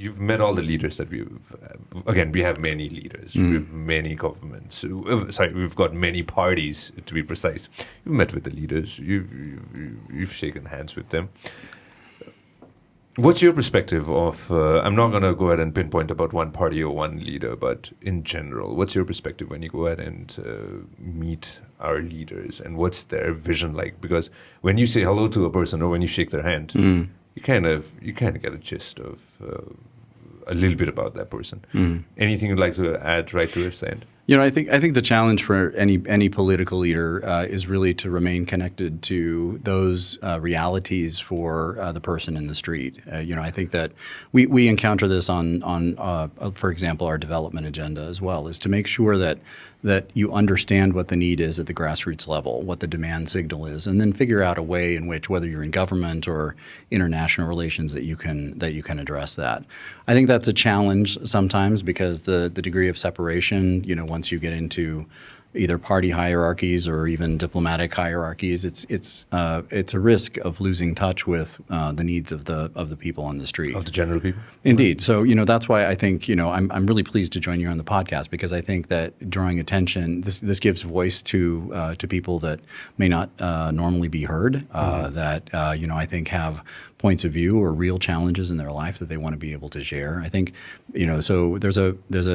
you've met all the leaders that we have many leaders, we have many governments, we've got many parties, to be precise. You've met with the leaders, you've shaken hands with them. What's your perspective of, I'm not going to go ahead and pinpoint about one party or one leader, but in general, what's your perspective when you go ahead and meet our leaders, and what's their vision like? Because when you say hello to a person or when you shake their hand, you kind of get a gist of a little bit about that person. Anything you'd like to add right to this end? I think the challenge for any political leader is really to remain connected to those realities for the person in the street. I think that we encounter this on for example, our development agenda as well, is to make sure that you understand what the need is at the grassroots level, what the demand signal is, and then figure out a way in which, whether you're in government or international relations, that you can address that. I think that's a challenge sometimes because the degree of separation, once you get into either party hierarchies or even diplomatic hierarchies, it's a risk of losing touch with the needs of the people on the street, of the general people. Indeed. So that's why I think I'm really pleased to join you on the podcast, because I think that drawing attention, this gives voice to people that may not normally be heard, that I think have points of view or real challenges in their life that they want to be able to share. I think so there's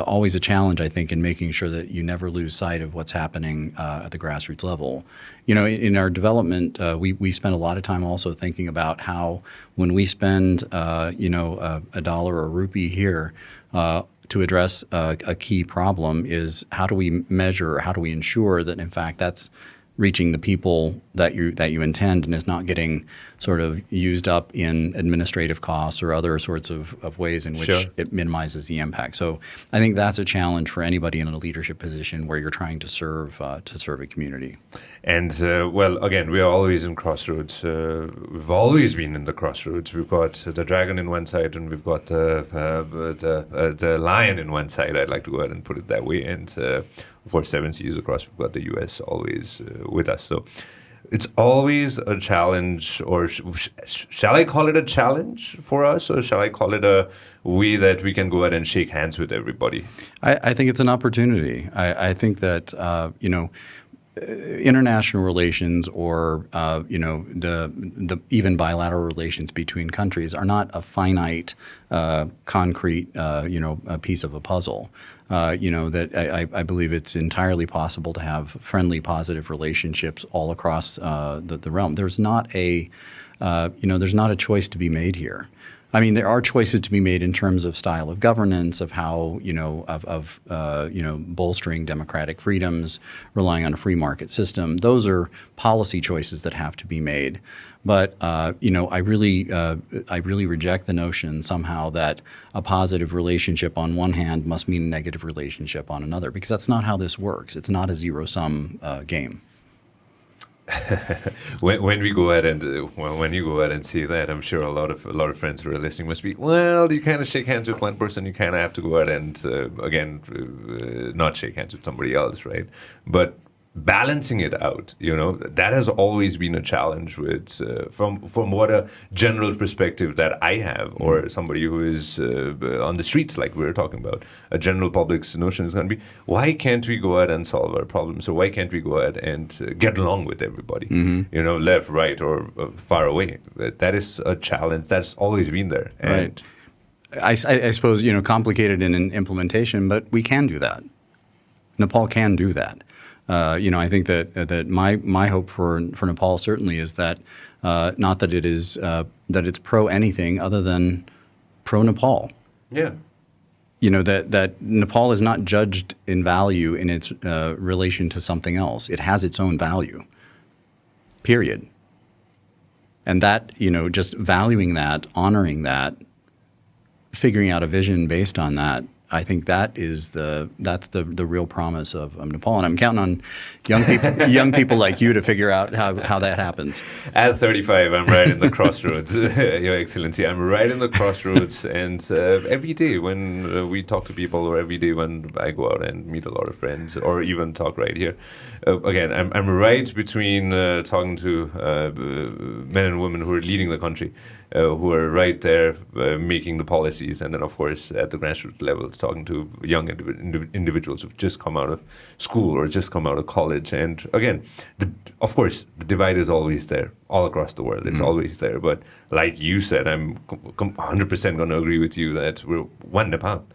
always a challenge, I think, in making sure that you never lose sight of what's happening at the grassroots level. In our development, we spend a lot of time also thinking about how, when we spend a dollar or a rupee here to address a key problem, is how do we measure, or how do we ensure that in fact that's reaching the people that you intend, and is not getting sort of used up in administrative costs or other sorts of ways in which it minimizes the impact. So I think that's a challenge for anybody in a leadership position where you're trying to serve a community. And again, we are always in crossroads. We've always been in the crossroads. We've got the dragon in one side, and we've got the lion in one side. I'd like to go ahead and put it that way. And for 7 seas across, we've got the U.S. always with us. So it's always a challenge, or shall I call it a challenge for us, or shall I call it a way that we can go ahead and shake hands with everybody? I think it's an opportunity. I think that international relations, or the even bilateral relations between countries, are not a finite, concrete, a piece of a puzzle. That I believe it's entirely possible to have friendly, positive relationships all across the realm. There's not a choice to be made here. I mean, there are choices to be made in terms of style of governance, of how, bolstering democratic freedoms, relying on a free market system. Those are policy choices that have to be made. But, I really reject the notion somehow that a positive relationship on one hand must mean a negative relationship on another, because that's not how this works. It's not a zero-sum game. when we go ahead and when you go ahead and see that, I'm sure a lot of friends who are listening must be, well, you kind of shake hands with one person, you kind of have to go ahead and not shake hands with somebody else, right? But balancing it out, that has always been a challenge with from what a general perspective that I have, or somebody who is on the streets, like we were talking about. A general public's notion is going to be, why can't we go ahead and solve our problems? So why can't we go ahead and get along with everybody? Left, right, or far away? That is a challenge that's always been there. And right. I suppose, complicated in implementation, but we can do that. Nepal can do that. I think that my hope for Nepal certainly is that not that it is that it's pro anything other than pro Nepal. Yeah. That Nepal is not judged in value in its relation to something else. It has its own value. Period. And that, just valuing that, honoring that, figuring out a vision based on that, I think that's the real promise of Nepal, and I'm counting on young people like you to figure out how that happens. At 35, I'm right in the crossroads, Your Excellency. I'm right in the crossroads, and every day when we talk to people, or every day when I go out and meet a lot of friends, or even talk right here, again, I'm right between talking to men and women who are leading the country, who are right there making the policies, and then of course at the grassroots level talking to young individuals who've just come out of school or just come out of college. And again, of course the divide is always there all across the world. It's always there, but like you said, I'm 100% going to agree with you that we're one Nepal.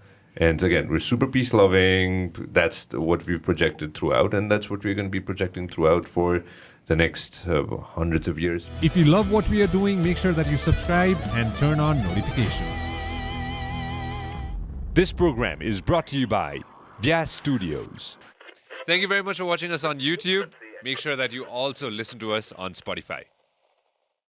And again, we're super peace-loving. That's what we've projected throughout, and that's what we're going to be projecting throughout for the next hundreds of years. If you love what we are doing, make sure that you subscribe and turn on notification. This program is brought to you by Vyas Studios. Thank you very much for watching us on YouTube. Make sure that you also listen to us on Spotify.